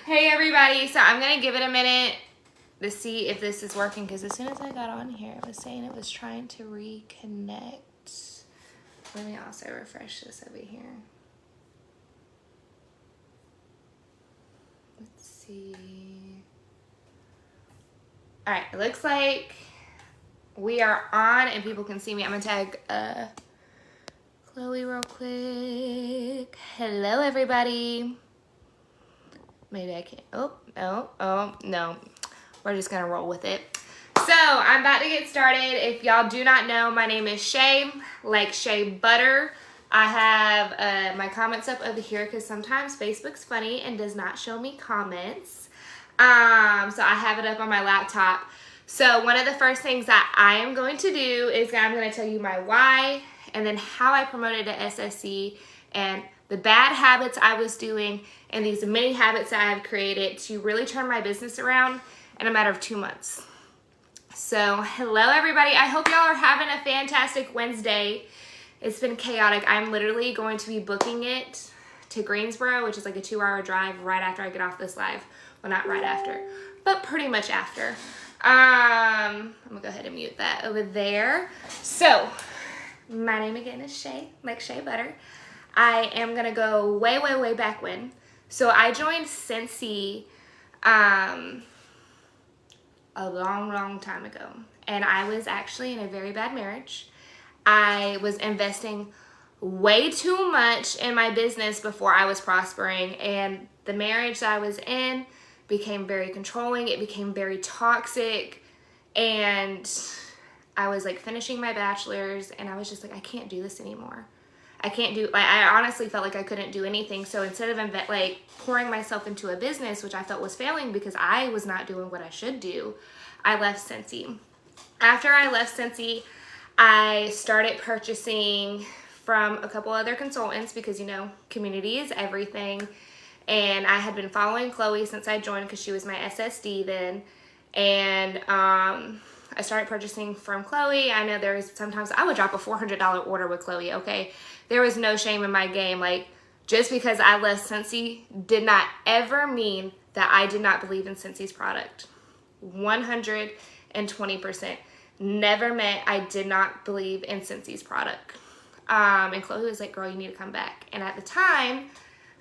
Hey everybody, so I'm gonna give it a minute to see if this is working because as soon as I got on here, it was saying it was trying to reconnect. Let me also refresh this over here. Let's see. All right, it looks like we are on and people can see me. I'm gonna tag Chloe real quick. Hello everybody. Maybe I can't. Oh, no. We're just gonna roll with it. So I'm about to get started. If y'all do not know, my name is Shay, like Shea Butter. I have my comments up over here because sometimes Facebook's funny and does not show me comments. So I have it up on my laptop. So one of the first things that I am going to do is I'm going to tell you my why and then how I promoted to SSC and the bad habits I was doing and these many habits that I have created to really turn my business around in a matter of 2 months. So hello everybody. I hope y'all are having a fantastic Wednesday. It's been chaotic. I'm literally going to be booking it to Greensboro, which is like a 2-hour drive right after I get off this live. Well, not right after, but pretty much after. I'm gonna go ahead and mute that over there. So my name again is Shay, like Shea Butter. I am gonna go way, way, way back when. So I joined Scentsy a long, long time ago. And I was actually in a very bad marriage. I was investing way too much in my business before I was prospering. And the marriage that I was in became very controlling. It became very toxic. And I was like finishing my bachelor's and I was just like, I can't do this anymore. I honestly felt like I couldn't do anything. So instead of pouring myself into a business, which I felt was failing because I was not doing what I should do, I left Scentsy. After I left Scentsy, I started purchasing from a couple other consultants because, you know, community is everything. And I had been following Chloe since I joined because she was my SSD then. And I started purchasing from Chloe. I know sometimes I would drop a $400 order with Chloe, okay? There was no shame in my game. Like, just because I left Scentsy did not ever mean that I did not believe in Scentsy's product. 120%. Never meant I did not believe in Scentsy's product. And Chloe was like, girl, you need to come back. And at the time,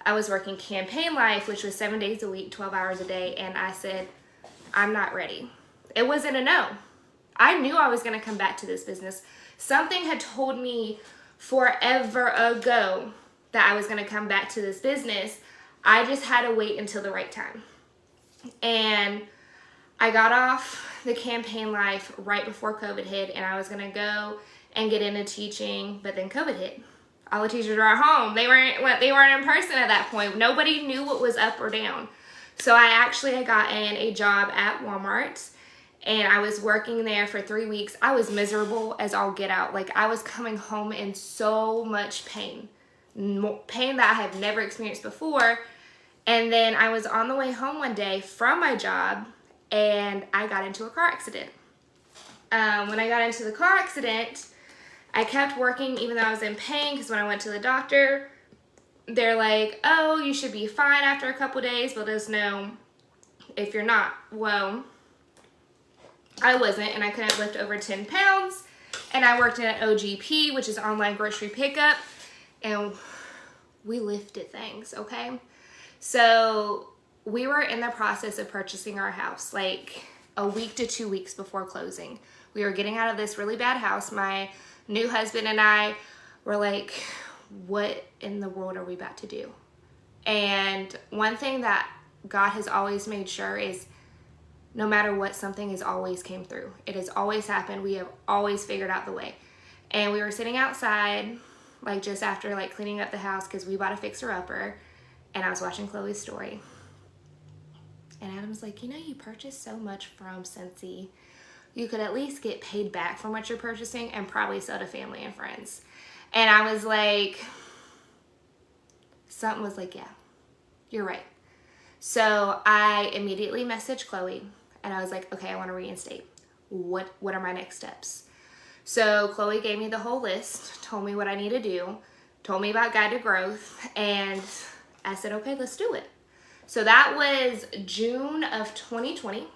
I was working Campaign Life, which was 7 days a week, 12 hours a day. And I said, I'm not ready. It wasn't a no. I knew I was going to come back to this business. Something had told me forever ago that I was going to come back to this business. I just had to wait until the right time. And I got off the Campaign Life right before COVID hit, and I was going to go and get into teaching, but then COVID hit. All the teachers were at home. They weren't in person at that point. Nobody knew what was up or down. So I got in a job at Walmart. And I was working there for 3 weeks. I was miserable as all get out. Like, I was coming home in so much pain. Pain that I have never experienced before. And then I was on the way home one day from my job, and I got into a car accident. When I got into the car accident, I kept working even though I was in pain, because when I went to the doctor, they're like, oh, you should be fine after a couple days, but there's no if you're not. Well, I wasn't, and I couldn't lift over 10 pounds, and I worked at OGP, which is online grocery pickup, and we lifted things, okay? So we were in the process of purchasing our house, like a week to 2 weeks before closing. We were getting out of this really bad house. My new husband and I were like, what in the world are we about to do? And one thing that God has always made sure is no matter what, something has always came through. It has always happened. We have always figured out the way. And we were sitting outside, like just after like cleaning up the house because we bought a fixer-upper, and I was watching Chloe's story. And Adam's like, you know, you purchased so much from Scentsy. You could at least get paid back from what you're purchasing and probably sell to family and friends. And I was like, something was like, yeah, you're right. So I immediately messaged Chloe. And I was like, okay, I want to reinstate. What are my next steps? So Chloe gave me the whole list, told me what I need to do, told me about Guide to Growth, and I said, okay, let's do it. So that was June of 2020.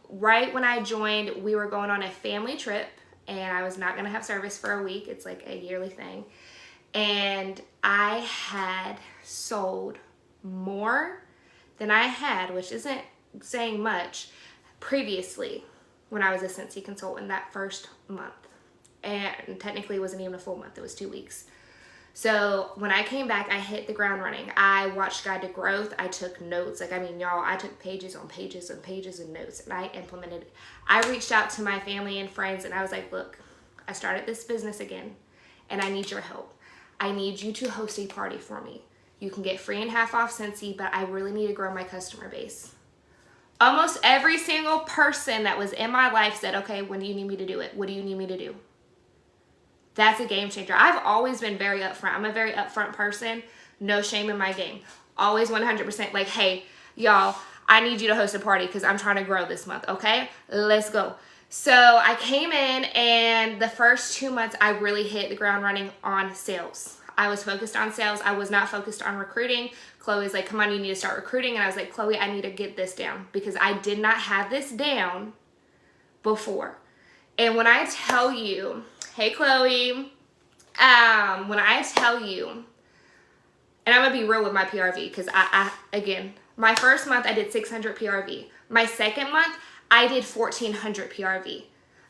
Right when I joined, we were going on a family trip, and I was not going to have service for a week. It's like a yearly thing. And I had sold more than I had, which isn't saying much, previously when I was a Scentsy consultant that first month. And technically it wasn't even a full month, it was 2 weeks. So when I came back, I hit the ground running. I watched Guide to Growth. I took notes. Like, I mean, y'all, I took pages on pages and pages of notes, and I implemented it. I reached out to my family and friends, and I was like, look, I started this business again, and I need your help. I need you to host a party for me. You can get free and half off Scentsy, but I really need to grow my customer base. Almost every single person that was in my life said, okay, when do you need me to do it? What do you need me to do? That's a game changer. I've always been very upfront. I'm a very upfront person. No shame in my game. Always 100% like, hey, y'all, I need you to host a party because I'm trying to grow this month, okay? Let's go. So I came in, and the first 2 months, I really hit the ground running on sales. I was focused on sales. I was not focused on recruiting. Chloe's like, come on, you need to start recruiting. And I was like, Chloe, I need to get this down because I did not have this down before. And when I tell you, hey, Chloe, when I tell you, and I'm going to be real with my PRV because again, my first month I did 600 PRV. My second month, I did 1,400 PRV.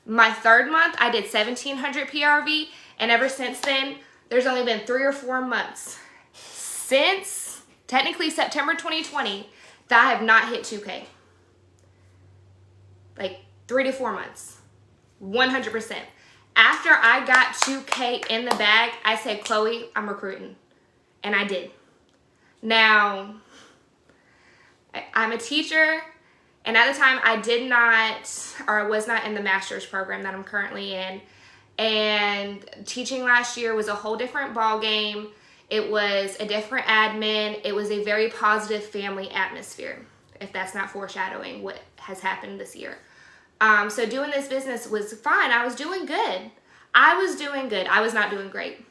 My third month, I did 1,700 PRV. And ever since then, there's only been 3 or 4 months since technically September 2020 that I have not hit 2K. Like 3 to 4 months. 100%. After I got 2K in the bag, I said, Chloe, I'm recruiting. And I did. Now, I'm a teacher, and at the time I did not, or was not in the master's program that I'm currently in. And teaching last year was a whole different ball game. It was a different admin. It was a very positive family atmosphere, if that's not foreshadowing what has happened this year. So doing this business was fine. I was doing good. I was not doing great.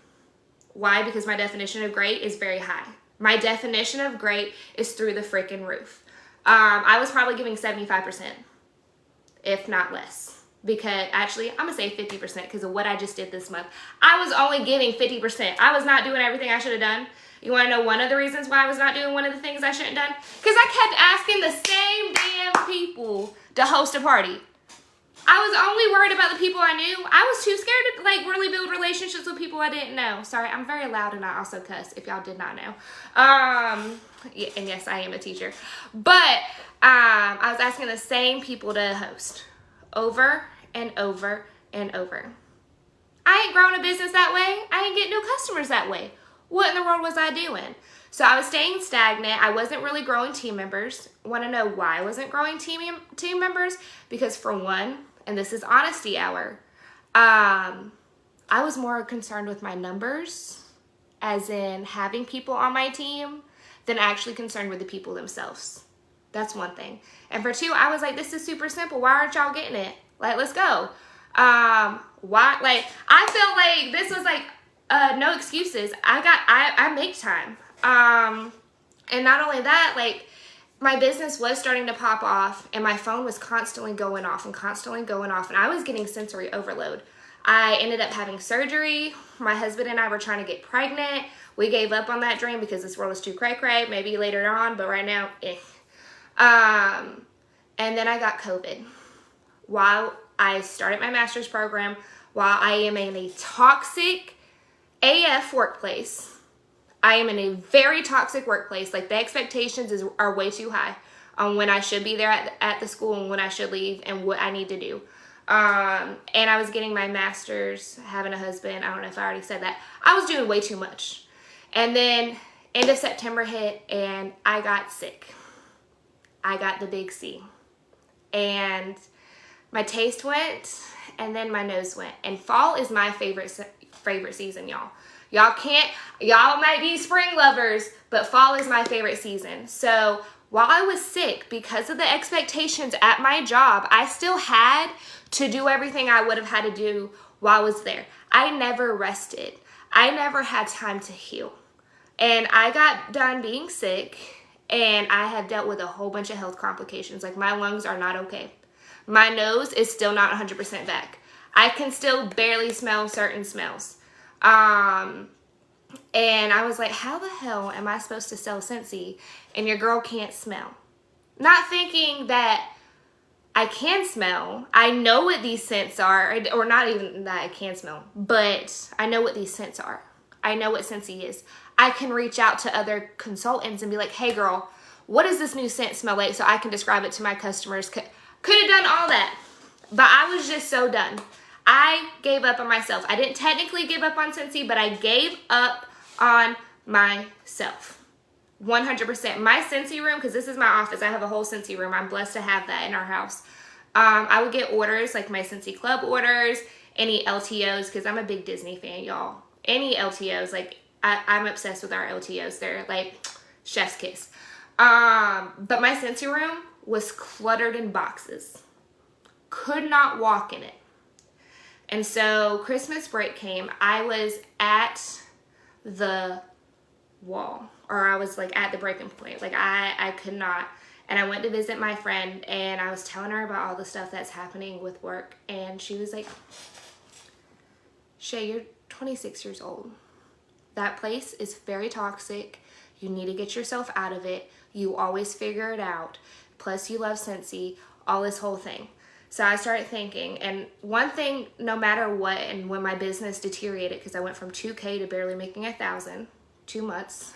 Why? Because my definition of great is very high. My definition of great is through the freaking roof. I was probably giving 75%, if not less. Because actually, I'm going to say 50% because of what I just did this month. I was only giving 50%. I was not doing everything I should have done. You want to know one of the reasons why I was not doing one of the things I shouldn't have done? Because I kept asking the same damn people to host a party. I was only worried about the people I knew. I was too scared to like really build relationships with people I didn't know. Sorry, I'm very loud and I also cuss if y'all did not know. Yeah, and yes, I am a teacher. But I was asking the same people to host over and over and over. I ain't growing a business that way. I ain't getting new customers that way. What in the world was I doing? So I was staying stagnant. I wasn't really growing team members. Want to know why I wasn't growing team members? Because for one, and this is honesty hour, I was more concerned with my numbers, as in having people on my team, than actually concerned with the people themselves. That's one thing. And for two, I was like, this is super simple. Why aren't y'all getting it? Like, let's go. Why? Like, I felt like this was like no excuses. I make time. And not only that, like, my business was starting to pop off, and my phone was constantly going off, and I was getting sensory overload. I ended up having surgery. My husband and I were trying to get pregnant. We gave up on that dream because this world is too cray-cray. Maybe later on, but right now, And then I got COVID. While I started my master's program, while I am in a toxic AF workplace, I am in a very toxic workplace. Like, the expectations are way too high on when I should be there at the school and when I should leave and what I need to do. And I was getting my master's, having a husband. I don't know if I already said that. I was doing way too much. And then end of September hit and I got sick. I got the big C. And my taste went and then my nose went. And fall is my favorite season, y'all. Y'all might be spring lovers, but fall is my favorite season. So while I was sick, because of the expectations at my job, I still had to do everything I would have had to do while I was there. I never rested. I never had time to heal. And I got done being sick, And I have dealt with a whole bunch of health complications. Like, my lungs are not okay. My nose is still not 100% back. I can still barely smell certain smells. And I was like, how the hell am I supposed to sell Scentsy and your girl can't smell? Not thinking that I can smell. I know what these scents are, or not even that I can smell, but I know what these scents are. I know what Scentsy is. I can reach out to other consultants and be like, hey girl, what does this new scent smell like, so I can describe it to my customers. Could have done all that, but I was just so done. I gave up on myself. I didn't technically give up on Scentsy, but I gave up on myself. 100%. My Scentsy room, because this is my office, I have a whole Scentsy room. I'm blessed to have that in our house. I would get orders, like my Scentsy Club orders, any LTOs, because I'm a big Disney fan, y'all. Any LTOs, like, I'm obsessed with our LTOs. They're like chef's kiss. But my Scentsy room was cluttered in boxes. Could not walk in it. And so Christmas break came. I was at the wall, or I was like at the breaking point. Like, I could not. And I went to visit my friend, and I was telling her about all the stuff that's happening with work. And she was like, Shay, you're 26 years old. That place is very toxic. You need to get yourself out of it. You always figure it out. Plus, you love Scentsy, all this whole thing. So I started thinking, and one thing, no matter what, and when my business deteriorated, because I went from $2,000 to barely making $1,000, 2 months,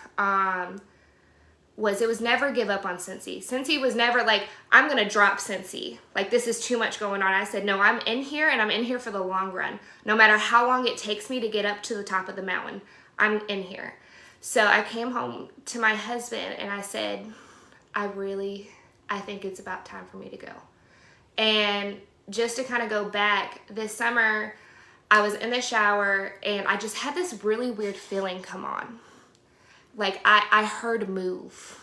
it was never give up on Scentsy. Scentsy was never like, I'm going to drop Scentsy. Like, this is too much going on. I said, no, I'm in here, and I'm in here for the long run. No matter how long it takes me to get up to the top of the mountain, I'm in here. So I came home to my husband, and I said, I think it's about time for me to go. And just to kind of go back, this summer, I was in the shower, and I just had this really weird feeling come on. Like, I heard move.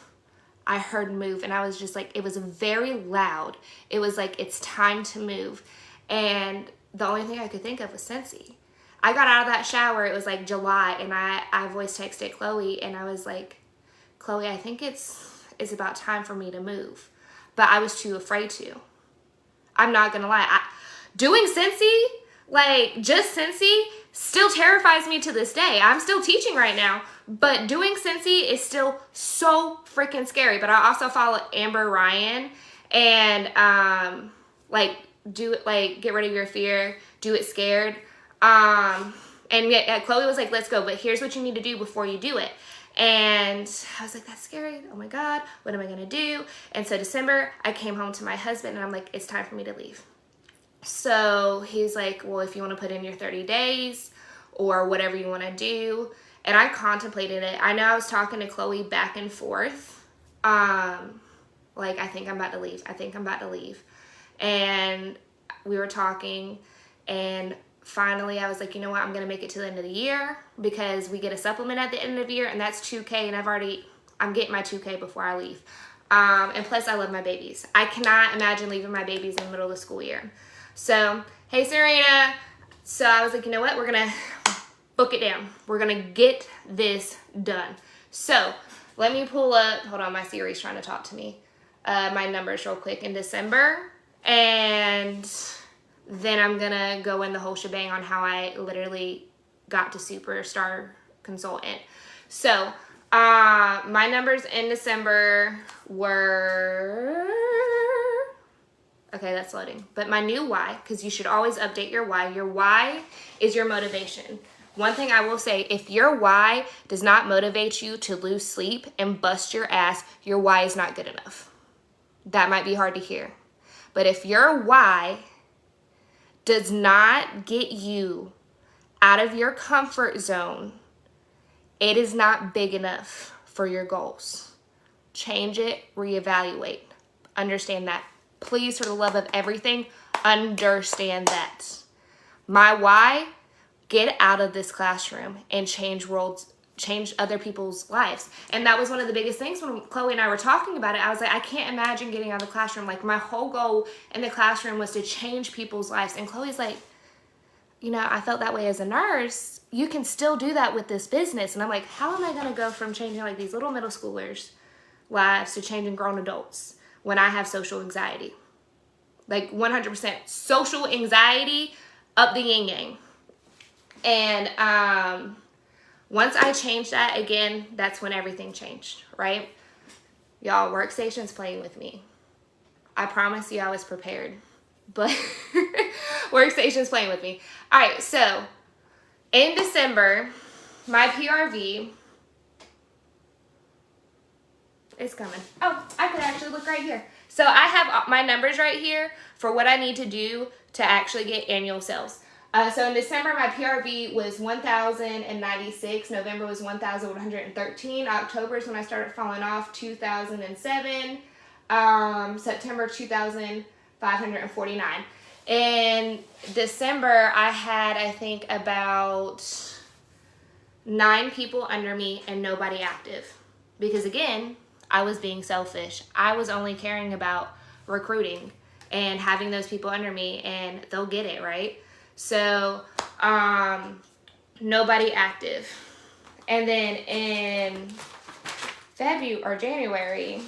I heard move, and I was just like, it was very loud. It was like, it's time to move. And the only thing I could think of was Scentsy. I got out of that shower, it was like July, and I voice texted Chloe, and I was like, Chloe, I think it's about time for me to move. But I was too afraid to. I'm not gonna lie. Doing Scentsy, like just Scentsy, still terrifies me to this day. I'm still teaching right now, but doing Scentsy is still so freaking scary. But I also follow Amber Ryan, and get rid of your fear, do it scared. And yet Chloe was like, let's go, but here's what you need to do before you do it. And I was like, that's scary. Oh my God, what am I gonna do? And so December, I came home to my husband, and I'm like, it's time for me to leave. So he's like, well, if you want to put in your 30 days or whatever you want to do. And I contemplated it. I know I was talking to Chloe back and forth. Like, I think I'm about to leave. I think I'm about to leave. And we were talking, and finally I was like, you know what? I'm going to make it to the end of the year, because we get a supplement at the end of the year, and that's $2,000, and I'm getting my $2,000 before I leave. And plus, I love my babies. I cannot imagine leaving my babies in the middle of the school year. So, hey, Serena. So I was like, you know what? We're going to book it down. We're going to get this done. So let me pull up. Hold on. My Siri's trying to talk to me. My numbers real quick in December. And then I'm going to go in the whole shebang on how I literally got to Superstar Consultant. So my numbers in December were... Okay, that's loading. But my new why, because you should always update your why. Your why is your motivation. One thing I will say, if your why does not motivate you to lose sleep and bust your ass, your why is not good enough. That might be hard to hear. But if your why does not get you out of your comfort zone, it is not big enough for your goals. Change it, reevaluate. Understand that. Please, for the love of everything, understand that. My why, get out of this classroom and change other people's lives. And that was one of the biggest things when Chloe and I were talking about it. I was like, I can't imagine getting out of the classroom. Like, my whole goal in the classroom was to change people's lives. And Chloe's like, you know, I felt that way as a nurse. You can still do that with this business. And I'm like, how am I going to go from changing like these little middle schoolers lives to changing grown adults when I have social anxiety. Like 100% social anxiety up the yin yang. And once I changed that, again, that's when everything changed, right? Y'all, Workstation's playing with me. I promise you I was prepared. But Workstation's playing with me. All right, so in December, my PRV is coming. Oh, I could actually look right here. So I have my numbers right here for what I need to do to actually get annual sales. So in December, my PRV was 1,096. November was 1,113. October is when I started falling off, 2,007. September, 2,549. In December, I had, I think, about 9 people under me and nobody active. Because again, I was being selfish. I was only caring about recruiting and having those people under me, and they'll get it, right? So, nobody active. And then in February or January,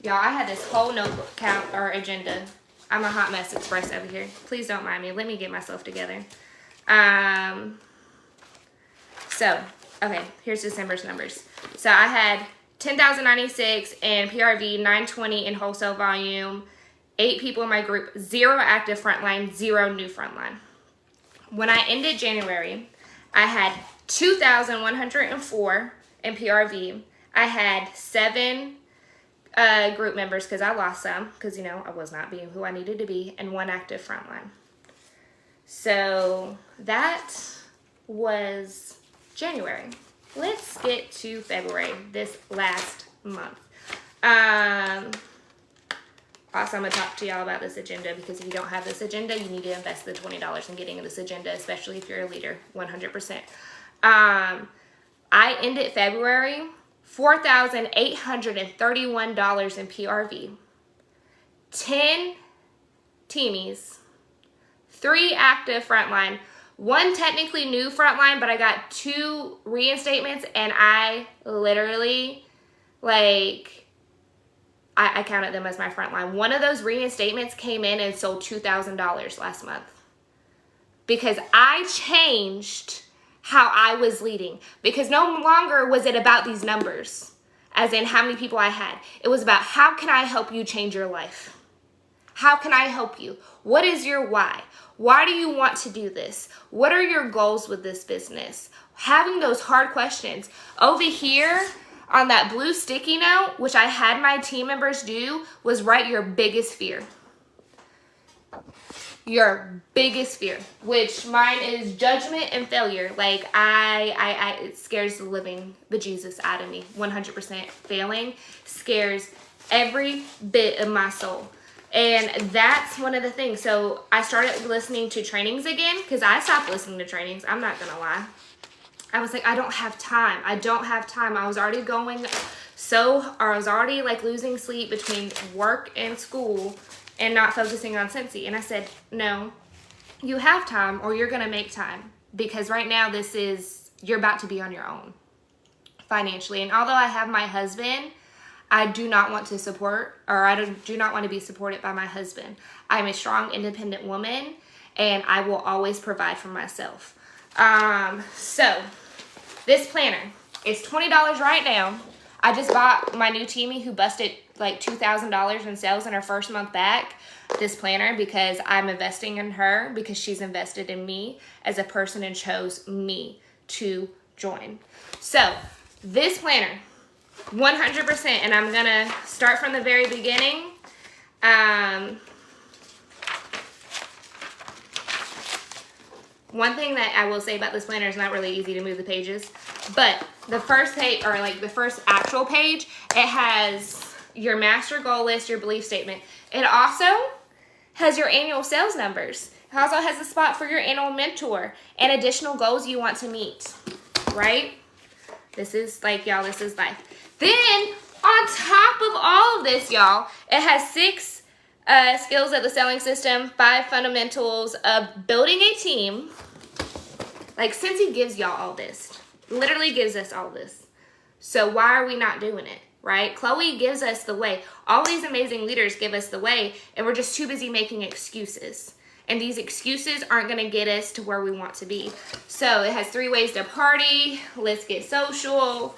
y'all, I had this whole notebook count or agenda. I'm a hot mess express over here. Please don't mind me. Let me get myself together. So, okay, here's December's numbers. So I had 10,096 and PRV, 920 in wholesale volume, 8 people in my group, 0 active frontline, 0 new frontline. When I ended January, I had 2,104 in PRV. I had 7 group members because I lost some because, you know, I was not being who I needed to be, and 1 active frontline. So that was January. Let's get to February, this last month. Also, I'm going to talk to y'all about this agenda because if you don't have this agenda, you need to invest the $20 in getting this agenda, especially if you're a leader, 100%. I ended February, $4,831 in PRV, 10 teamies, 3 active frontline, 1 technically new frontline, but I got 2 reinstatements, and I literally, like, I counted them as my frontline. One of those reinstatements came in and sold $2,000 last month because I changed how I was leading, because no longer was it about these numbers, as in how many people I had. It was about how can I help you change your life? How can I help you? What is your why? Why do you want to do this? What are your goals with this business? Having those hard questions. Over here on that blue sticky note, which I had my team members do, was write your biggest fear. Your biggest fear, which mine is judgment and failure. Like it scares the living bejesus out of me. 100% failing scares every bit of my soul. And that's one of the things. So I started listening to trainings again because I stopped listening to trainings. I'm not going to lie. I was like, I don't have time. I don't have time. I was already I was already like losing sleep between work and school and not focusing on Scentsy. And I said, no, you have time or you're going to make time, because right now you're about to be on your own financially. And although I have my husband, I do not want to support, or I do not want to be supported by my husband. I'm a strong, independent woman, and I will always provide for myself. So this planner is $20 right now. I just bought my new teamie who busted like $2,000 in sales in her first month back this planner because I'm investing in her, because she's invested in me as a person and chose me to join. So this planner, 100%, and I'm gonna start from the very beginning. One thing that I will say about this planner is not really easy to move the pages, but the first page, or like the first actual page, it has your master goal list, your belief statement. It also has your annual sales numbers. It also has a spot for your annual mentor and additional goals you want to meet, right? This is like, y'all, this is life. Then on top of all of this, y'all, it has 6 skills of the selling system, 5 fundamentals of building a team. Like, Scentsy gives y'all all this, literally gives us all this. So why are we not doing it? right? Chloe gives us the way. All these amazing leaders give us the way, and we're just too busy making excuses. And these excuses aren't going to get us to where we want to be. So it has 3 ways to party. Let's get social.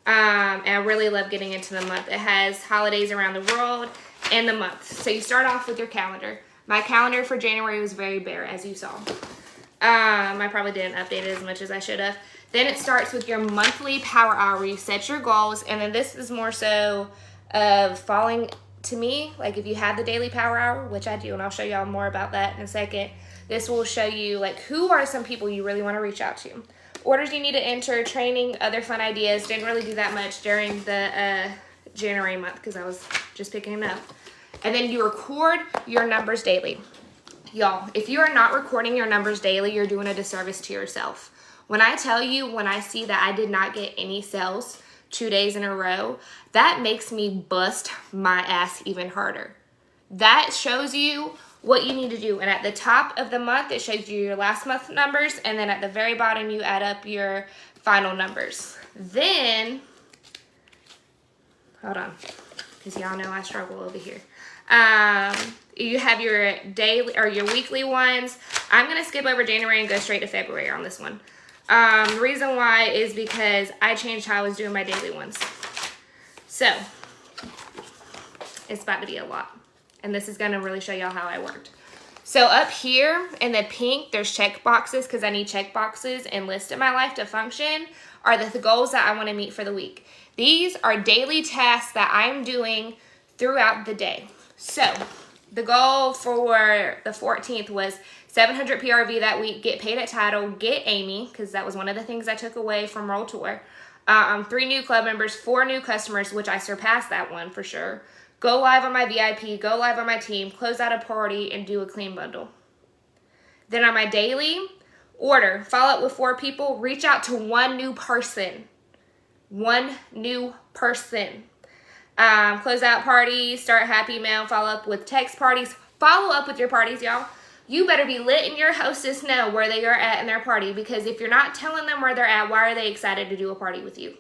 And I really love getting into the month. It has holidays around the world and the month. So you start off with your calendar. My calendar for January was very bare, as you saw. I probably didn't update it as much as I should have. Then it starts with your monthly power hour where you set your goals. And then this is more so of falling to me. Like if you have the daily power hour, which I do, and I'll show y'all more about that in a second. This will show you like who are some people you really want to reach out to. Orders you need to enter, training, other fun ideas. Didn't really do that much during the January month because I was just picking it up. And then you record your numbers daily. Y'all, if you are not recording your numbers daily, you're doing a disservice to yourself. When I tell you, when I see that I did not get any sales 2 days in a row, that makes me bust my ass even harder. That shows you what you need to do. And at the top of the month, it shows you your last month numbers. And then at the very bottom, you add up your final numbers. Then, hold on, because y'all know I struggle over here. You have your daily or your weekly ones. I'm going to skip over January and go straight to February on this one. The reason why is because I changed how I was doing my daily ones. So, it's about to be a lot. And this is going to really show y'all how I worked. So up here in the pink, there's check boxes because I need check boxes and lists in my life to function are the goals that I want to meet for the week. These are daily tasks that I'm doing throughout the day. So the goal for the 14th was 700 PRV that week, get paid at title, get Amy, because that was one of the things I took away from Roll Tour. 3 new club members, 4 new customers, which I surpassed that one for sure. Go live on my VIP, go live on my team, close out a party, and do a clean bundle. Then on my daily, order, follow up with 4 people, reach out to 1 new person. 1 new person. Close out parties, start happy mail, follow up with text parties. Follow up with your parties, y'all. You better be letting your hostess know where they are at in their party, because if you're not telling them where they're at, why are they excited to do a party with you?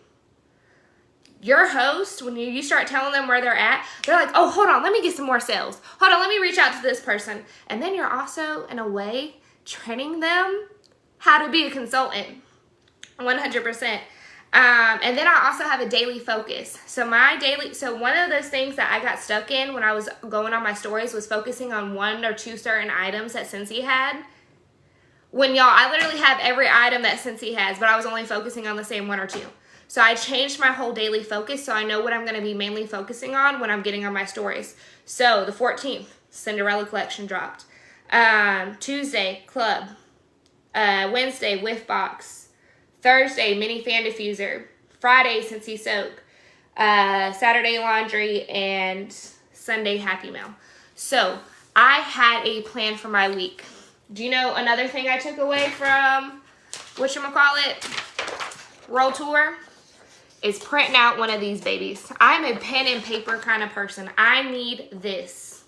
Your host, when you start telling them where they're at, they're like, oh, hold on, let me get some more sales. Hold on, let me reach out to this person. And then you're also, in a way, training them how to be a consultant, 100%. And then I also have a daily focus. So one of those things that I got stuck in when I was going on my stories was focusing on 1 or 2 certain items that Scentsy had. When I literally have every item that Scentsy has, but I was only focusing on the same 1 or 2. So I changed my whole daily focus so I know what I'm going to be mainly focusing on when I'm getting on my stories. So the 14th, Cinderella collection dropped. Tuesday, club. Wednesday, whiff box. Thursday, mini fan diffuser. Friday, Scentsy soak. Saturday, laundry. And Sunday, happy mail. So I had a plan for my week. Do you know another thing I took away from Roll Tour? Is printing out one of these babies. I'm a pen and paper kind of person. I need this.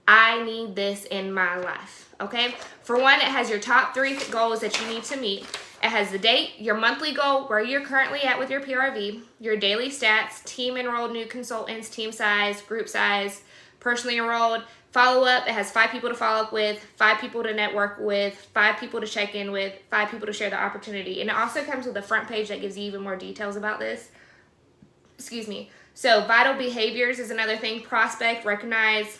I need this in my life, okay? For one, it has your top 3 goals that you need to meet. It has the date, your monthly goal, where you're currently at with your PRV, your daily stats, team enrolled new consultants, team size, group size, personally enrolled, follow up. It has 5 people to follow up with, 5 people to network with, 5 people to check in with, 5 people to share the opportunity. And it also comes with a front page that gives you even more details about this. Excuse me. So vital behaviors is another thing. Prospect, recognize,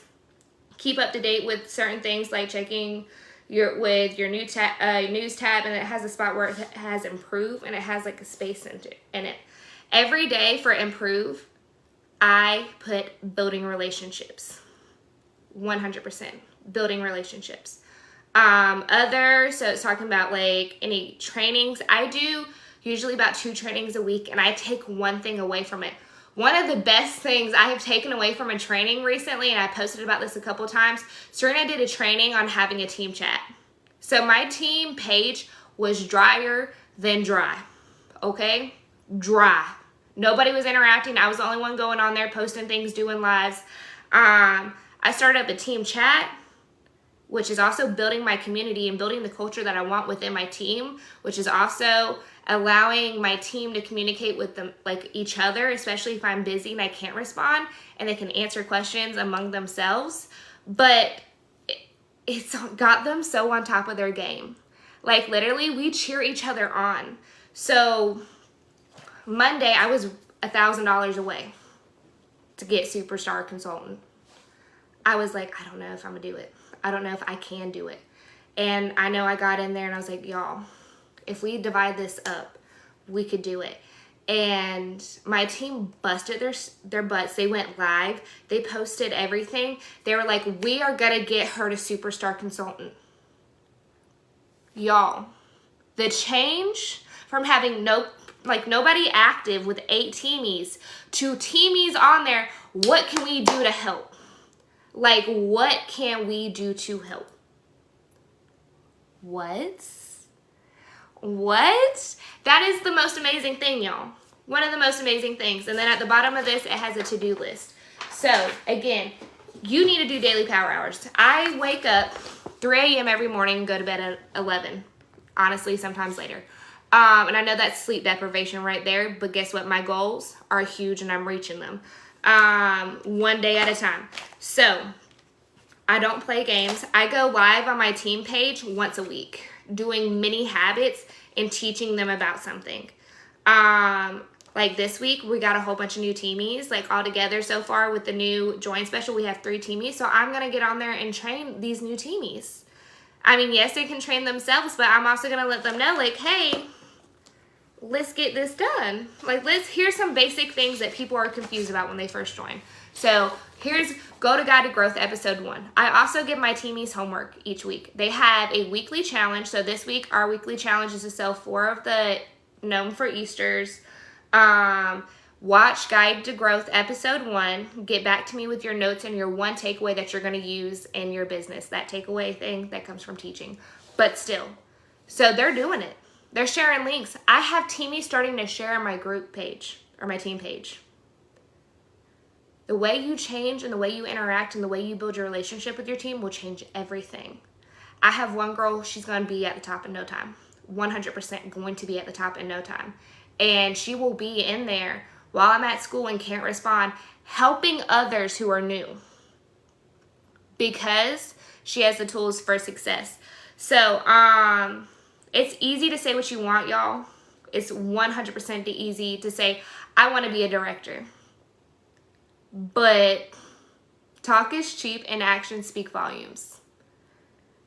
keep up to date with certain things like checking your news tab, and it has a spot where it has improve, and it has like a space in it. Every day for improve, I put building relationships. 100% building relationships. So it's talking about like any trainings. I do usually about 2 trainings a week, and I take one thing away from it. One of the best things I have taken away from a training recently, and I posted about this a couple times, Serena did a training on having a team chat. So my team page was drier than dry, okay? Dry. Nobody was interacting. I was the only one going on there, posting things, doing lives. I started up a team chat. which is also building my community and building the culture that I want within my team, which is also allowing my team to communicate with them, like each other, especially if I'm busy and I can't respond, and they can answer questions among themselves. But it's got them so on top of their game. Like literally, we cheer each other on. So Monday, I was $1,000 away to get Superstar Consultant. I was like, I don't know if I'm gonna do it. I don't know if I can do it. And I know I got in there and I was like, y'all, if we divide this up, we could do it. And my team busted their butts. They went live. They posted everything. They were like, we are gonna get her to Superstar Consultant. Y'all, the change from having nobody active with 8 teamies to teamies on there, what can we do to help? Like, what can we do to help? What? That is the most amazing thing, y'all. One of the most amazing things. And then at the bottom of this, it has a to-do list. So, again, you need to do daily power hours. I wake up 3 a.m. every morning and go to bed at 11. Honestly, sometimes later. And I know that's sleep deprivation right there, but guess what? My goals are huge and I'm reaching them. One day at a time. So, I don't play games. I go live on my team page once a week, doing mini habits and teaching them about something. Like this week, we got a whole bunch of new teamies, like all together so far with the new join special, we have 3 teamies. So I'm going to get on there and train these new teamies. I mean, yes, they can train themselves, but I'm also going to let them know, like, hey, let's get this done. Like, here's some basic things that people are confused about when they first join. So here's Go to Guide to Growth episode 1. I also give my teamies homework each week. They have a weekly challenge. So this week, our weekly challenge is to sell 4 of the Gnome for Easters. Watch Guide to Growth episode 1. Get back to me with your notes and your one takeaway that you're going to use in your business. That takeaway thing that comes from teaching. But still. So they're doing it. They're sharing links. I have teamies starting to share on my group page or my team page. The way you change and the way you interact and the way you build your relationship with your team will change everything. I have one girl, she's going to be at the top in no time. 100% going to be at the top in no time. And she will be in there while I'm at school and can't respond, helping others who are new. Because she has the tools for success. So, it's easy to say what you want, y'all. It's 100% easy to say, I want to be a director. But talk is cheap and actions speak volumes.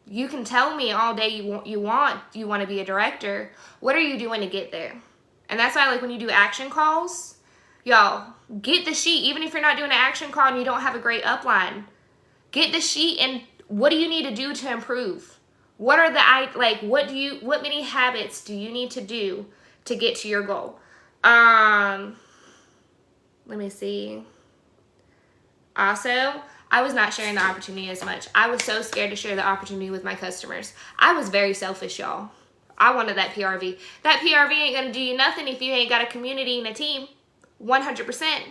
You can tell me all day you want to be a director. What are you doing to get there? And that's why, like, when you do action calls, y'all, get the sheet. Even if you're not doing an action call and you don't have a great upline, get the sheet and what do you need to do to improve? What are what many habits do you need to do to get to your goal? Let me see. Also, I was not sharing the opportunity as much. I was so scared to share the opportunity with my customers. I was very selfish, y'all. I wanted that PRV. That PRV ain't going to do you nothing if you ain't got a community and a team. 100%.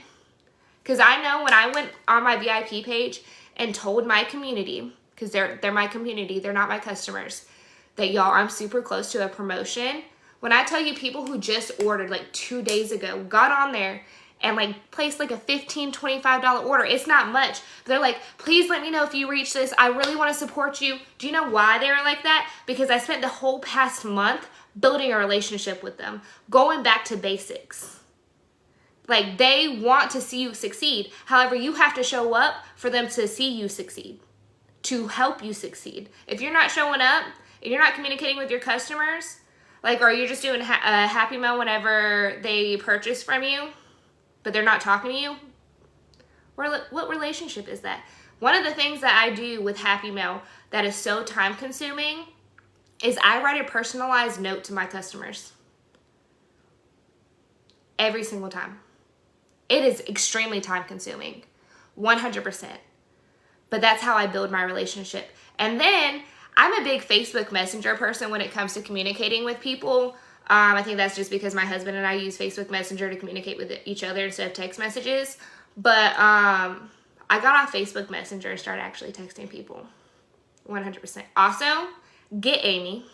Because I know when I went on my VIP page and told my community, because they're my community, they're not my customers, that y'all, I'm super close to a promotion. When I tell you people who just ordered like 2 days ago, got on there and like placed like a $15, $25 order. It's not much. But they're like, please let me know if you reach this. I really want to support you. Do you know why they were like that? Because I spent the whole past month building a relationship with them, going back to basics. Like, they want to see you succeed. However, you have to show up for them to see you succeed, to help you succeed. If you're not showing up, if you're not communicating with your customers, like, or you're just doing a happy mail whenever they purchase from you, but they're not talking to you, what relationship is that? One of the things that I do with Happy Mail that is so time consuming is I write a personalized note to my customers. Every single time. It is extremely time consuming. 100%. But that's how I build my relationship. And then I'm a big Facebook Messenger person when it comes to communicating with people. I think that's just because my husband and I use Facebook Messenger to communicate with each other instead of text messages. But I got off Facebook Messenger and started actually texting people. 100%. Also, get Amy.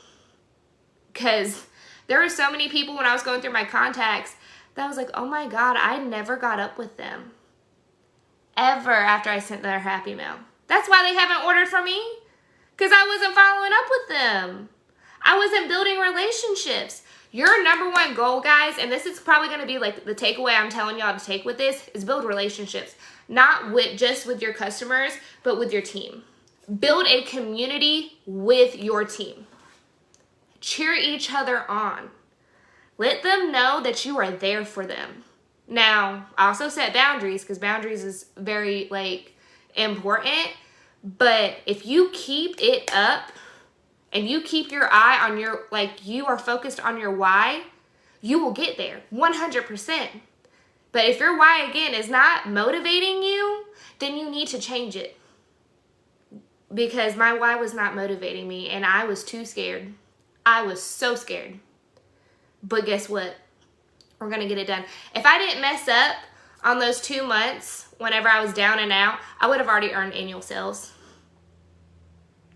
Because there were so many people when I was going through my contacts that I was like, oh my God, I never got up with them. Ever after I sent their happy mail. That's why they haven't ordered from me. Because I wasn't following up with them. I wasn't building relationships. Your number one goal, guys, and this is probably going to be like the takeaway I'm telling y'all to take with this, is build relationships. Not just with your customers, but with your team. Build a community with your team. Cheer each other on. Let them know that you are there for them. Now, I also set boundaries, because boundaries is very, important. But if you keep it up, and you keep your eye on your, you are focused on your why, you will get there, 100%. But if your why, again, is not motivating you, then you need to change it. Because my why was not motivating me, and I was too scared. I was so scared. But guess what? We're going to get it done. If I didn't mess up on those 2 months, whenever I was down and out, I would have already earned annual sales.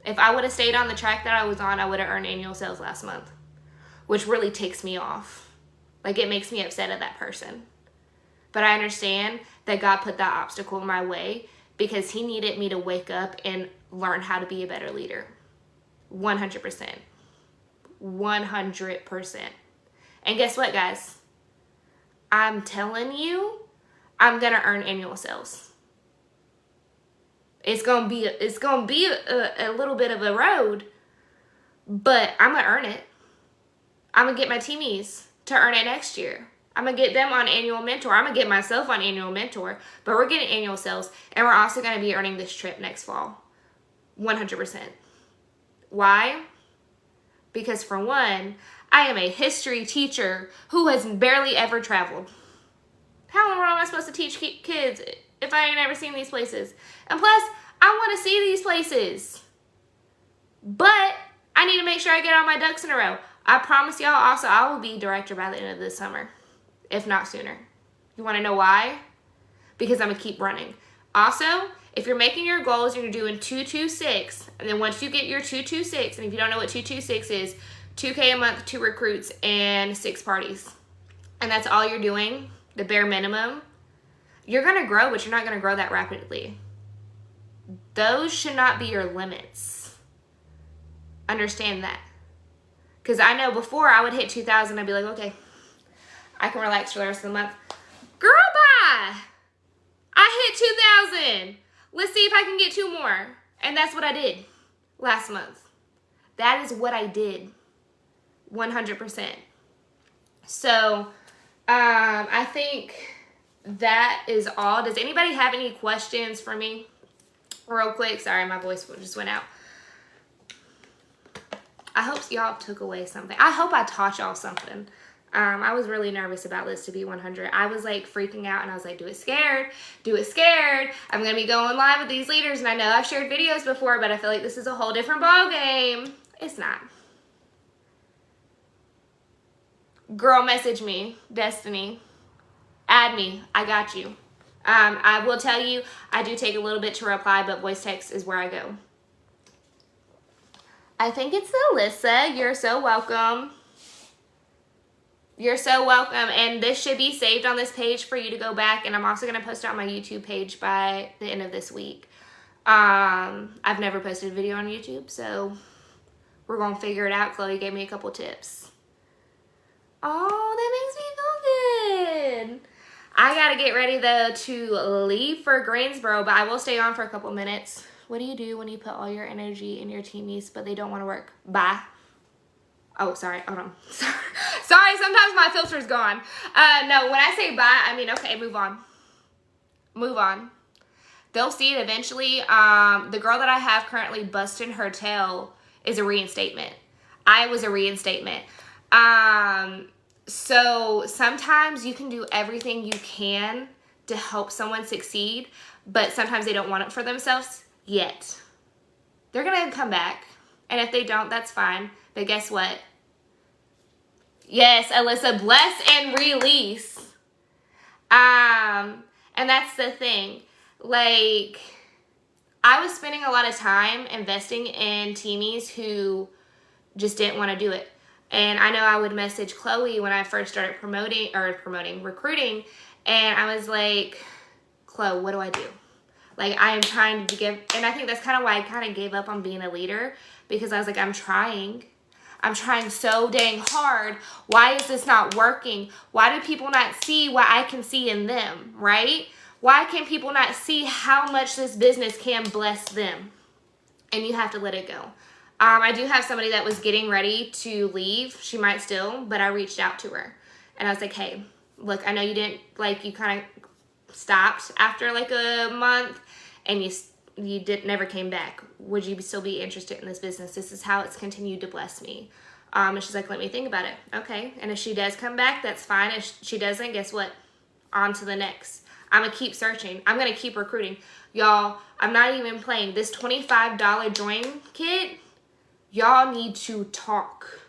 If I would have stayed on the track that I was on, I would have earned annual sales last month, which really takes me off. It makes me upset at that person. But I understand that God put that obstacle in my way because he needed me to wake up and learn how to be a better leader. 100%. 100%. And guess what, guys? I'm telling you, I'm going to earn annual sales. It's gonna be a little bit of a road, but I'm gonna earn it. I'm gonna get my teamies to earn it next year. I'm gonna get them on annual mentor. I'm gonna get myself on annual mentor, but we're getting annual sales, and we're also gonna be earning this trip next fall, 100%. Why? Because for one, I am a history teacher who has barely ever traveled. How in the world am I supposed to teach kids if I ain't ever seen these places? And plus, I want to see these places. But I need to make sure I get all my ducks in a row. I promise y'all also I will be director by the end of this summer, if not sooner. You want to know why? Because I'm going to keep running. Also, if you're making your goals, you're doing 226. And then once you get your 226, and if you don't know what 226 is, $2K a month, 2 recruits, and 6 parties. And that's all you're doing, the bare minimum. You're going to grow, but you're not going to grow that rapidly. Those should not be your limits. Understand that. Because I know before I would hit 2,000, I'd be like, okay, I can relax for the rest of the month. Girl, bye! I hit 2,000. Let's see if I can get 2 more. And that's what I did last month. That is what I did. 100%. So, I think that is all. Does anybody have any questions for me? Real quick. Sorry, my voice just went out. I hope y'all took away something. I hope I taught y'all something. I was really nervous about this, to be 100. I was freaking out, and I was like, do it scared. Do it scared. I'm going to be going live with these leaders, and I know I've shared videos before, but I feel like this is a whole different ball game. It's not. Girl, message me, Destiny. Add me. I got you. I will tell you, I do take a little bit to reply, but voice text is where I go. I think it's Alyssa. You're so welcome. You're so welcome. And this should be saved on this page for you to go back. And I'm also going to post it on my YouTube page by the end of this week. I've never posted a video on YouTube, so we're going to figure it out. Chloe gave me a couple tips. Oh, that makes me feel good. I got to get ready, though, to leave for Greensboro, but I will stay on for a couple minutes. What do you do when you put all your energy in your teamies, but they don't want to work? Bye. Oh, sorry. Hold on. Sorry, sometimes my filter's gone. No, when I say bye, I mean, okay, move on. Move on. They'll see it eventually. The girl that I have currently busting her tail is a reinstatement. I was a reinstatement. So sometimes you can do everything you can to help someone succeed, but sometimes they don't want it for themselves yet. They're going to come back. And if they don't, that's fine. But guess what? Yes, Alyssa, bless and release. And that's the thing. I was spending a lot of time investing in teamies who just didn't want to do it. And I know I would message Chloe when I first started recruiting, and I was like, Chloe, what do I do? Like, I am trying to give, and I think that's kind of why I kind of gave up on being a leader, because I was like, I'm trying so dang hard. Why is this not working? Why do people not see what I can see in them, right? Why can people not see how much this business can bless them? And you have to let it go. I do have somebody that was getting ready to leave. She might still, but I reached out to her. And I was like, hey, look, I know you didn't, like, you kind of stopped after like a month and you never came back. Would you still be interested in this business? This is how it's continued to bless me. And she's like, let me think about it. Okay. And if she does come back, that's fine. If she doesn't, guess what? On to the next. I'm going to keep searching. I'm going to keep recruiting. Y'all, I'm not even playing. This $25 join kit, y'all need to talk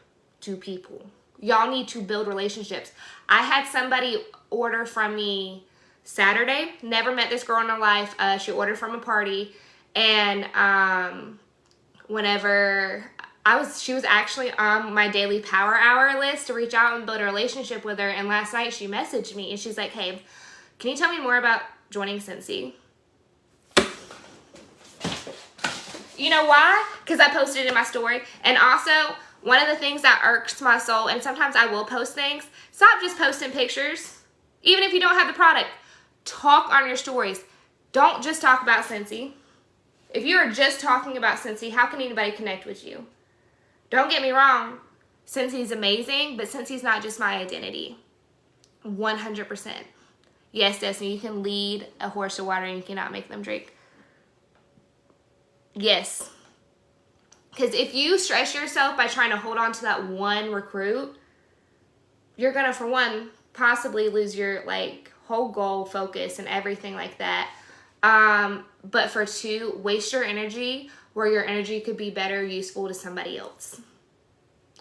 to people. Y'all need to build relationships. I had somebody order from me Saturday. Never met this girl in her life. She ordered from a party. And whenever she was actually on my daily power hour list to reach out and build a relationship with her. And last night she messaged me and she's like, hey, can you tell me more about joining Scentsy? You know why? Because I posted it in my story. And also, one of the things that irks my soul, and sometimes I will post things, stop just posting pictures. Even if you don't have the product, talk on your stories. Don't just talk about Scentsy. If you are just talking about Scentsy, how can anybody connect with you? Don't get me wrong. Scentsy is amazing, but Scentsy is not just my identity. 100%. Yes, Destiny, you can lead a horse to water and you cannot make them drink. Yes. Because if you stress yourself by trying to hold on to that one recruit, you're going to, for one, possibly lose your like whole goal focus and everything like that. But for two, waste your energy where your energy could be better useful to somebody else.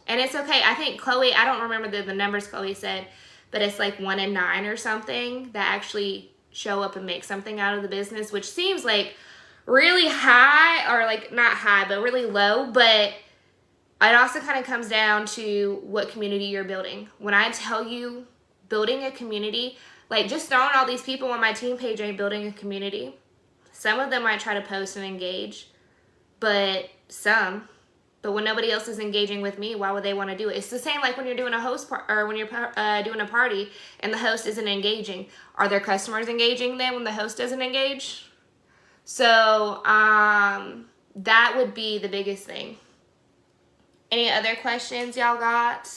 And it's okay. I think Chloe, I don't remember the numbers Chloe said, but it's like 1 in 9 or something that actually show up and make something out of the business, which seems like really high, or like not high, but really low. But it also kind of comes down to what community you're building. When I tell you building a community, like just throwing all these people on my team page ain't building a community. Some of them might try to post and engage, but when nobody else is engaging with me, why would they want to do it? It's the same like when you're doing when you're doing a party and the host isn't engaging. Are their customers engaging then when the host doesn't engage? So that would be the biggest thing. Any other questions y'all got?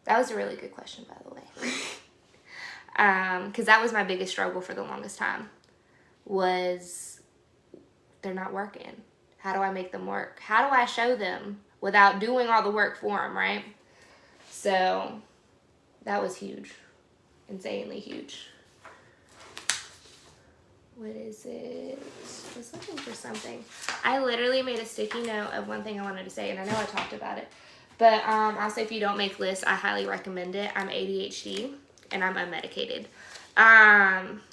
That was a really good question, by the way. Because that was my biggest struggle for the longest time, was they're not working. How do I make them work? How do I show them without doing all the work for them, right? So that was huge. Insanely huge. What is it? I was looking for something. I literally made a sticky note of one thing I wanted to say, and I know I talked about it. But I'll say if you don't make lists, I highly recommend it. I'm ADHD, and I'm unmedicated.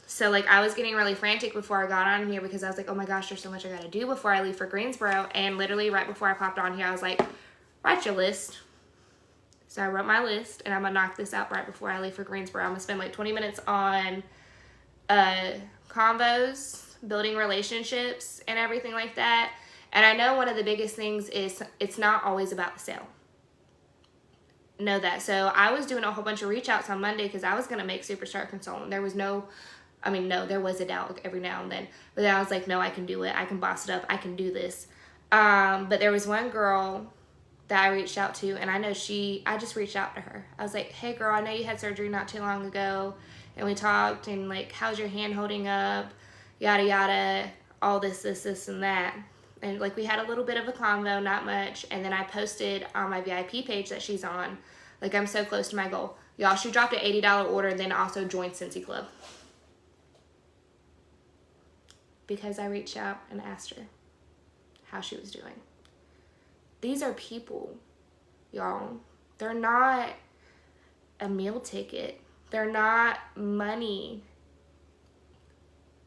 So like I was getting really frantic before I got on here because I was like, oh my gosh, there's so much I gotta do before I leave for Greensboro. And literally right before I popped on here, I was like, write your list. So I wrote my list, and I'm gonna knock this out right before I leave for Greensboro. I'm gonna spend like 20 minutes on convos, building relationships, and everything like that. And I know one of the biggest things is it's not always about the sale. Know that. So I was doing a whole bunch of reach outs on Monday because I was going to make Superstar Consultant. There was there was a doubt every now and then. But then I was like, no, I can do it. I can boss it up. I can do this. But there was one girl that I reached out to, and I know I just reached out to her. I was like, hey girl, I know you had surgery not too long ago. And we talked, and like, how's your hand holding up? Yada, yada, all this, and that. And like, we had a little bit of a convo, not much. And then I posted on my VIP page that she's on. Like, I'm so close to my goal. Y'all, she dropped an $80 order and then also joined Scentsy Club. Because I reached out and asked her how she was doing. These are people, y'all. They're not a meal ticket. They're not money.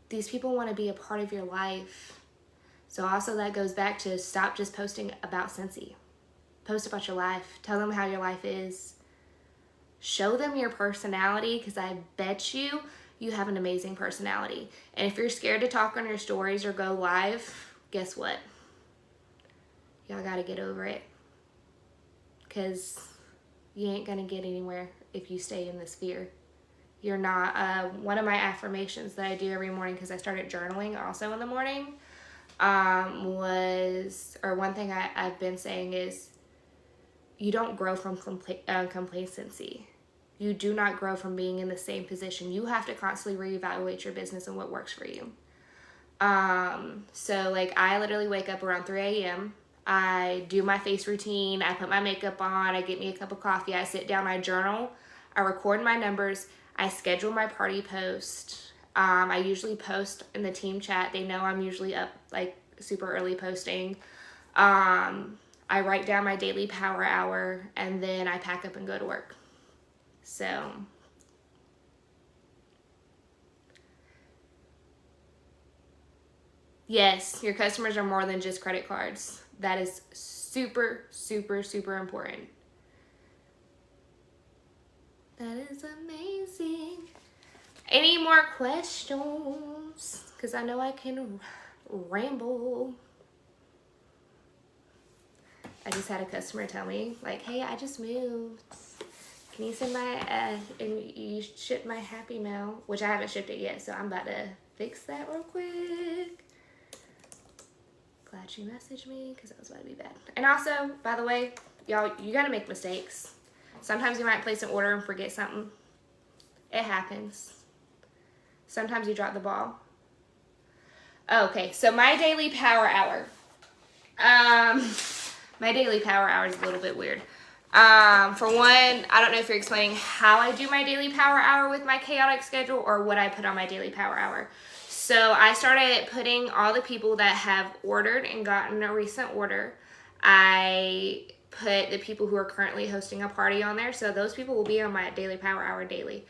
these people want to be a part of your life. So also that goes back to stop just posting about Scentsy. Post about your life. Tell them how your life is. Show them your personality, because I bet you have an amazing personality. And if you're scared to talk on your stories or go live, guess what? Y'all got to get over it, because you ain't going to get anywhere if you stay in this fear. You're not. One of my affirmations that I do every morning, because I started journaling also in the morning, one thing I've been saying is, you don't grow from complacency. You do not grow from being in the same position. You have to constantly reevaluate your business and what works for you. So like I literally wake up around 3 a.m. I do my face routine. I put my makeup on. I get me a cup of coffee. I sit down. I journal. I record my numbers. I schedule my party post. I usually post in the team chat. They know I'm usually up like super early posting. I write down my daily power hour, and then I pack up and go to work. So yes, your customers are more than just credit cards. That is super, super, super important. That is amazing. Any more questions? Because I know I can ramble. I just had a customer tell me, like, hey, I just moved. Can you send and you ship my Happy Mail, which I haven't shipped it yet, so I'm about to fix that real quick. Glad you messaged me, because that was about to be bad. And also, by the way, y'all, you gotta make mistakes. Sometimes you might place an order and forget something. It happens. Sometimes you drop the ball. Okay, so my daily power hour. My daily power hour is a little bit weird. For one, I don't know if you're explaining how I do my daily power hour with my chaotic schedule or what I put on my daily power hour. So I started putting all the people that have ordered and gotten a recent order. I put the people who are currently hosting a party on there. So those people will be on my daily power hour daily.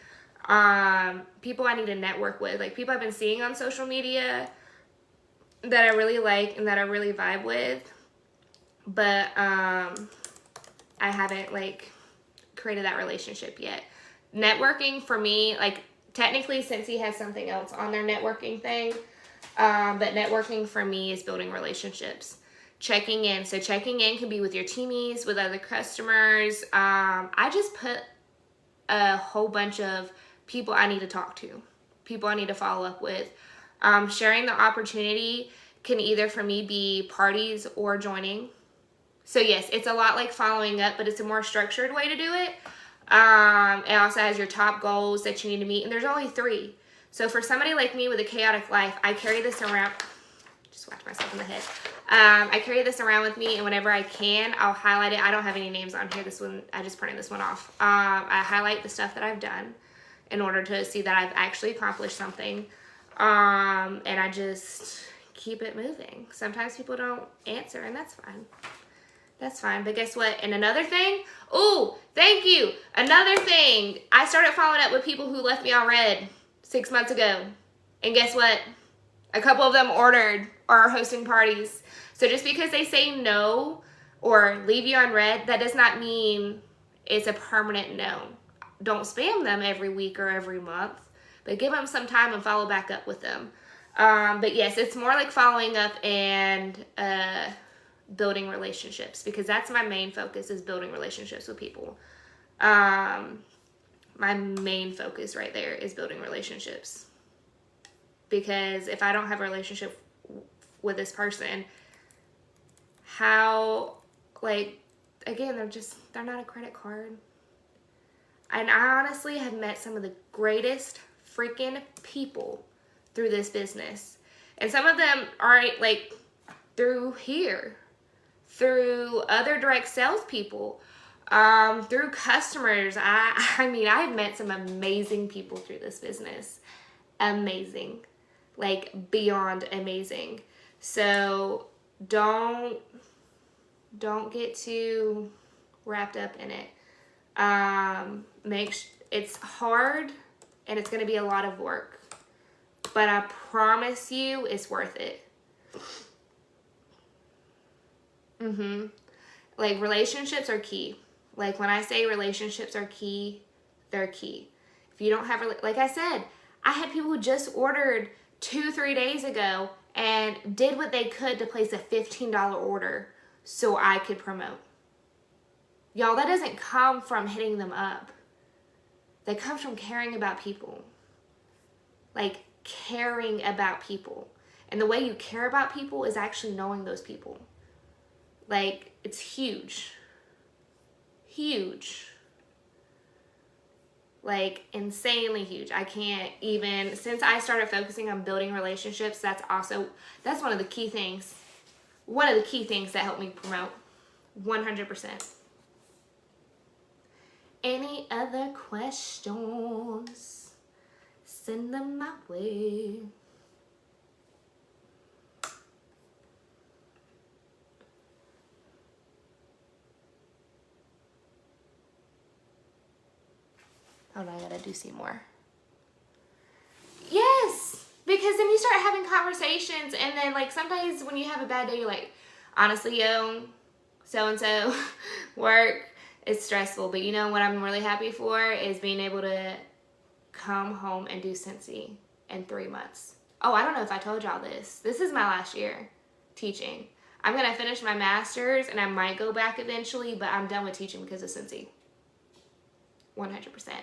People I need to network with, like people I've been seeing on social media that I really like and that I really vibe with. But I haven't like created that relationship yet. Networking for me, like technically Scentsy has something else on their networking thing, but networking for me is building relationships. Checking in. So checking in can be with your teamies, with other customers. I just put a whole bunch of people I need to talk to, people I need to follow up with. Sharing the opportunity can either for me be parties or joining. So yes, it's a lot like following up, but it's a more structured way to do it. It also has your top goals that you need to meet, and there's only 3. So for somebody like me with a chaotic life, I carry this around. Just whacked myself in the head. I carry this around with me, and whenever I can, I'll highlight it. I don't have any names on here. This one, I just printed this one off. I highlight the stuff that I've done in order to see that I've actually accomplished something. And I just keep it moving. Sometimes people don't answer, and that's fine. That's fine. But guess what? And another thing, ooh, thank you. Another thing, I started following up with people who left me on red 6 months ago. And guess what? A couple of them ordered or are hosting parties. So just because they say no or leave you on red, that does not mean it's a permanent no. Don't spam them every week or every month, but give them some time and follow back up with them. But yes, it's more like following up and building relationships, because that's my main focus, is building relationships with people. My main focus right there is building relationships, because if I don't have a relationship with this person, how, like, again, they're not a credit card. And I honestly have met some of the greatest freaking people through this business. And some of them aren't like through here, through other direct salespeople, through customers. I mean, I've met some amazing people through this business. Amazing. Like beyond amazing. So don't get too wrapped up in it. It's hard and it's going to be a lot of work. but I promise you it's worth it. Like, relationships are key. Like, when I say relationships are key, they're key. If you don't have, like I said, I had people who just ordered 2-3 days ago and did what they could to place a $15 order so I could promote. Y'all, that doesn't come from hitting them up. That comes from caring about people. Like, caring about people. And the way you care about people is actually knowing those people. Like, it's huge. Huge. Like, insanely huge. I can't even, since I started focusing on building relationships, that's one of the key things. One of the key things that helped me promote. 100%. Any other questions? Send them my way. Oh no, I gotta do some more. Yes, because then you start having conversations, and then like sometimes when you have a bad day, you're like, honestly, yo, so-and-so, work, it's stressful. But you know what I'm really happy for is being able to come home and do Scentsy in 3 months. Oh, I don't know if I told y'all this. This is my last year teaching. I'm gonna finish my master's, and I might go back eventually, but I'm done with teaching because of Scentsy. 100%.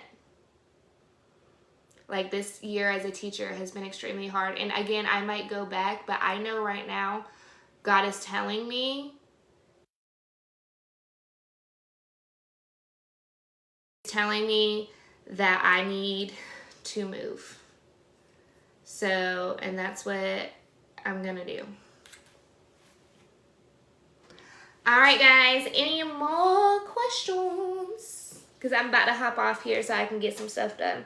Like, this year as a teacher has been extremely hard. And again, I might go back, but I know right now God is telling me that I need to move. So, and that's what I'm gonna do. All right, guys, any more questions? Because I'm about to hop off here so I can get some stuff done.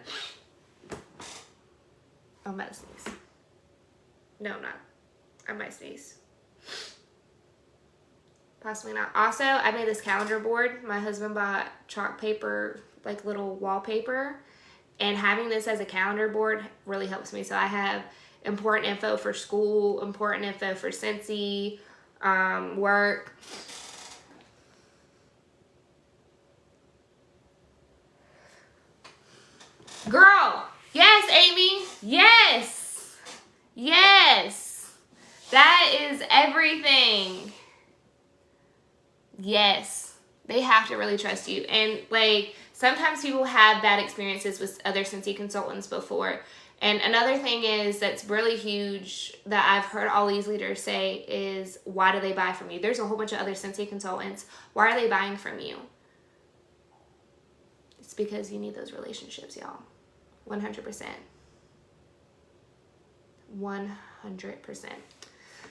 I'm about to sneeze. No, I'm not. I might sneeze. Possibly not. Also, I made this calendar board. My husband bought chalk paper, like little wallpaper. And having this as a calendar board really helps me. So I have important info for school, important info for Scentsy, work. Girl, yes, Amy, yes, yes, that is everything. Yes, they have to really trust you. And like, sometimes people have bad experiences with other Scentsy consultants before. And another thing is that's really huge that I've heard all these leaders say is, why do they buy from you? There's a whole bunch of other Scentsy consultants. Why are they buying from you? It's because you need those relationships, y'all. 100%. 100%.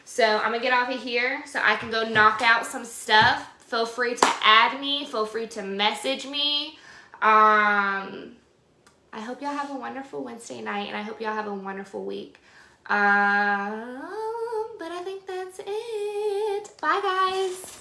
So I'm gonna get off of here so I can go knock out some stuff. Feel free to add me. Feel free to message me. I hope y'all have a wonderful Wednesday night, and I hope y'all have a wonderful week. But I think that's it. Bye, guys.